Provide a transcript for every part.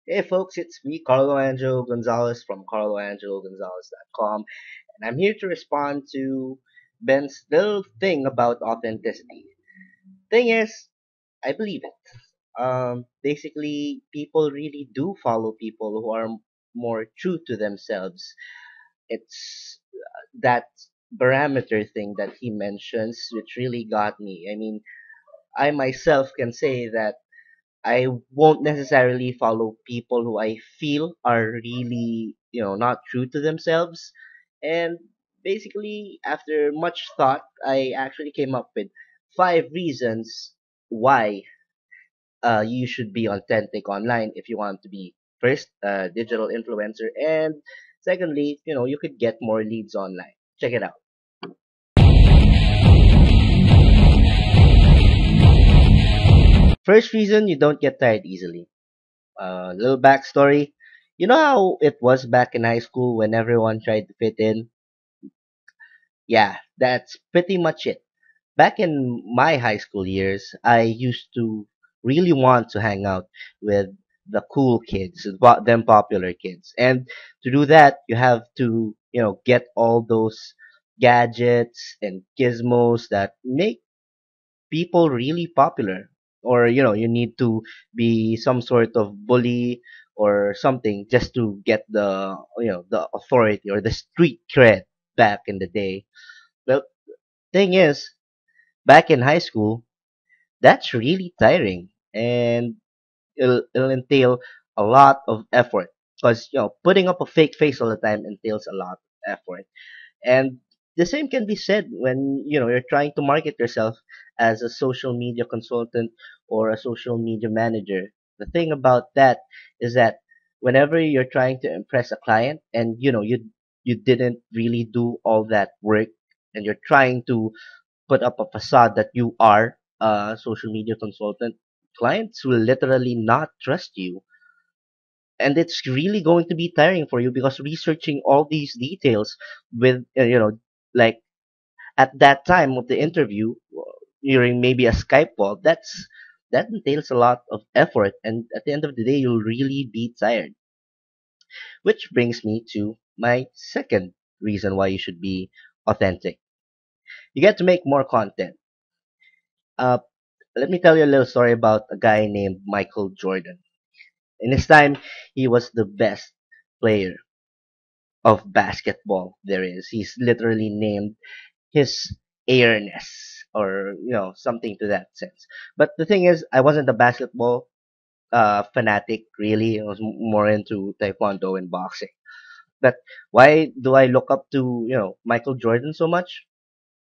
Hey folks, it's me, Carlo Angelo Gonzales from carloangelogonzales.com, and I'm here to respond to Ben's little thing about authenticity. Thing is, I believe it. Basically, people really do follow people who are more true to themselves. It's that parameter thing that he mentions which really got me. I mean, I myself can say that I won't necessarily follow people who I feel are really, not true to themselves. And basically, after much thought, I actually came up with 5 reasons why you should be authentic online if you want to be first a digital influencer, and secondly, you could get more leads online. Check it out. First reason, you don't get tired easily. Little backstory. You know how it was back in high school when everyone tried to fit in? Yeah, that's pretty much it. Back in my high school years, I used to really want to hang out with the cool kids, them popular kids. And to do that, you have to, get all those gadgets and gizmos that make people really popular, or you need to be some sort of bully or something just to get the authority or the street cred back in the day. The thing is, back in high school, that's really tiring, and it'll entail a lot of effort, because putting up a fake face all the time entails a lot of effort. And the same can be said when you're trying to market yourself as a social media consultant or a social media manager. The thing about that is that whenever you're trying to impress a client, and you didn't really do all that work, and you're trying to put up a facade that you are a social media consultant, clients will literally not trust you. And it's really going to be tiring for you, because researching all these details with like at that time of the interview, during maybe a Skype call, that entails a lot of effort, and at the end of the day you'll really be tired. Which brings me to my second reason why you should be authentic. You get to make more content. uh, Let me tell you a little story about a guy named Michael Jordan. In his time, he was the best player of basketball there is. He's literally named his airness, or something to that sense. But the thing is, I wasn't a basketball fanatic really. I was more into taekwondo and boxing. But why do I look up to Michael Jordan so much?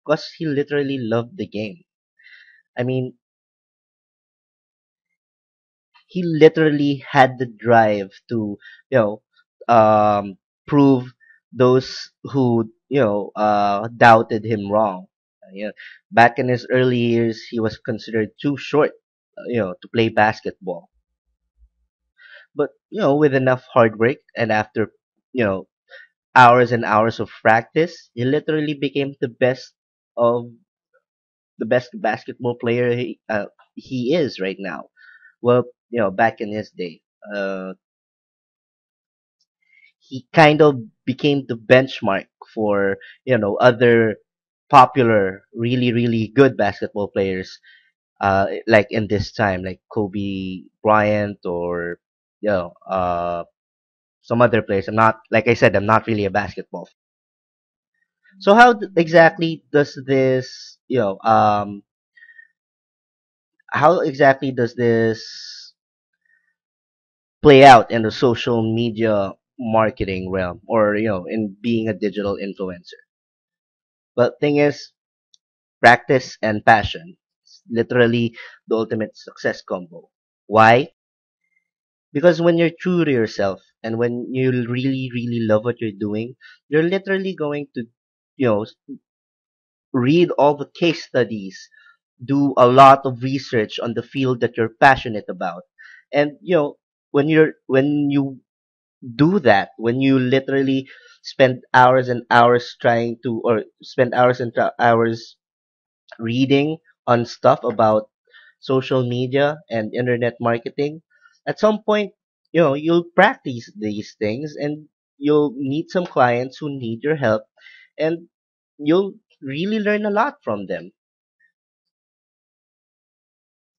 Because he literally loved the game. I mean, he literally had the drive to you know um prove those who doubted him wrong. Back in his early years, he was considered too short, to play basketball. But with enough hard work, and after you know hours and hours of practice, he literally became of the best basketball player he is right now. Well, back in his day, he kind of became the benchmark for other popular, really good basketball players, like in this time, like Kobe Bryant, or some other players. I'm not, like I said, I'm not really a basketball fan. So exactly does this how exactly does this play out in the social media marketing realm, or in being a digital influencer? But thing is, practice and passion. It's literally the ultimate success combo. Why? Because when you're true to yourself, and when you really love what you're doing, you're literally going to, you know, read all the case studies, do a lot of research on the field that you're passionate about. And, when you do that, when you literally spend hours and hours trying to, or spend hours and hours reading on stuff about social media and internet marketing, at some point, you'll practice these things, and you'll meet some clients who need your help, and you'll really learn a lot from them.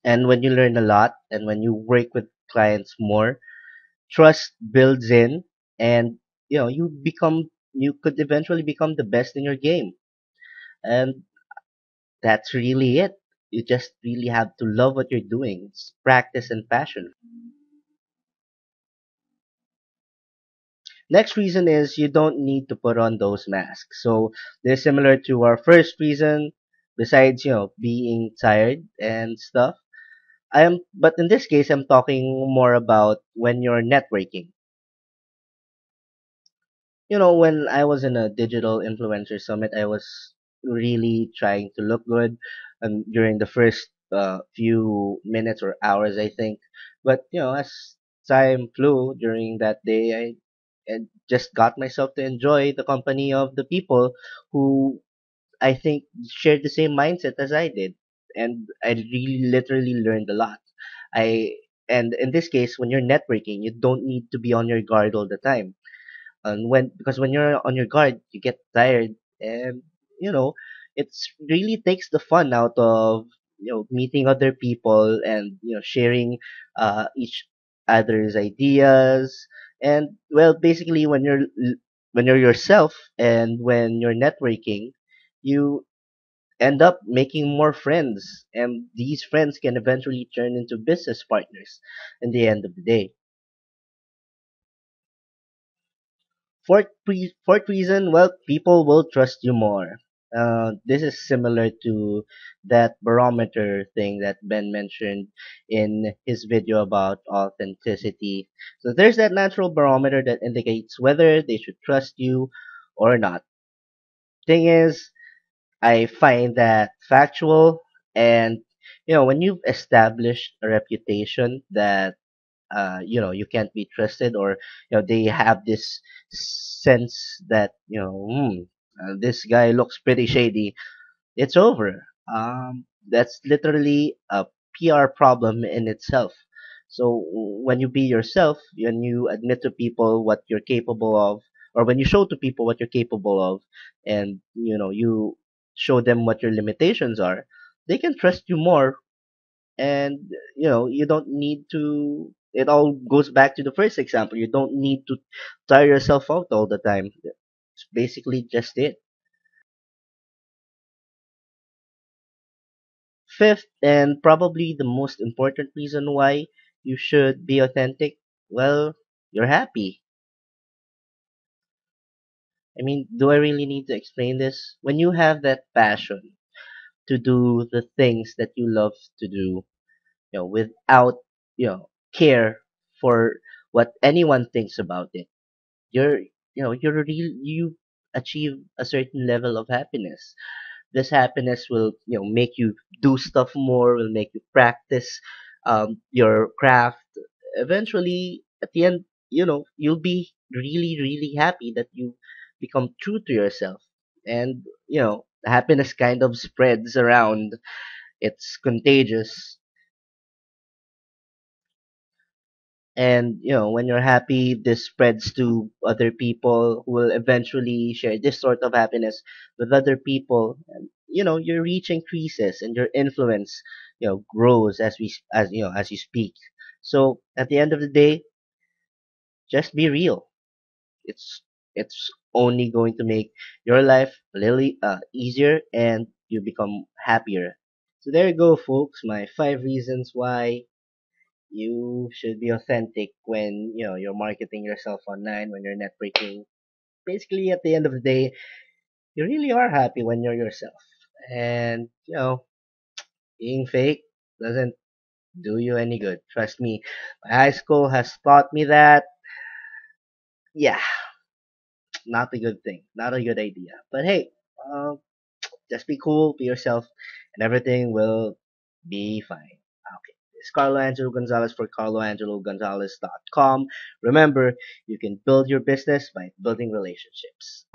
And when you learn a lot, and when you work with clients more, trust builds in, and you could eventually become the best in your game. And that's really it. You just really have to love what you're doing. It's practice and passion. Next reason is you don't need to put on those masks. So they're similar to our first reason, besides, being tired and stuff. But in this case, I'm talking more about when you're networking. When I was in a digital influencer summit, I was really trying to look good during the first few minutes or hours, I think. But, as time flew during that day, I just got myself to enjoy the company of the people who I think shared the same mindset as I did. And I really literally learned a lot. I, and in this case, when you're networking, you don't need to be on your guard all the time, and because when you're on your guard you get tired, and you know it's really takes the fun out of meeting other people, and sharing each other's ideas. And well, basically, when you're yourself and when you're networking, you end up making more friends, and these friends can eventually turn into business partners in the end of the day. Fourth reason, well, people will trust you more. This is similar to that barometer thing that Ben mentioned in his video about authenticity. So there's that natural barometer that indicates whether they should trust you or not. Thing is, I find that factual, and when you've established a reputation that you can't be trusted, or they have this sense that this guy looks pretty shady, it's over. That's literally a PR problem in itself. So when you be yourself, when you admit to people what you're capable of, or when you show to people what you're capable of, and you show them what your limitations are, they can trust you more. And you don't need to, it all goes back to the first example, you don't need to tire yourself out all the time. It's basically just it. Fifth, and probably the most important reason why you should be authentic, well, you're happy. I mean, do I really need to explain this? When you have that passion to do the things that you love to do, without care for what anyone thinks about it, you're you achieve a certain level of happiness. This happiness will make you do stuff more, will make you practice your craft. Eventually, at the end, you'll be really really happy that you become true to yourself. And happiness kind of spreads around. It's contagious. And when you're happy, this spreads to other people who will eventually share this sort of happiness with other people. And your reach increases, and your influence grows as you speak. So at the end of the day, just be real. It's it's only going to make your life a little easier, and you become happier. So there you go, folks, my 5 reasons why you should be authentic when you're marketing yourself online, when you're networking. Basically, at the end of the day, you really are happy when you're yourself. And being fake doesn't do you any good. Trust me. My high school has taught me that. Yeah, not a good thing, not a good idea. But hey, uh, just be cool, be yourself, and everything will be fine. Okay. It's Carlo Angelo Gonzales for carloangelogonzales.com. Remember, you can build your business by building relationships.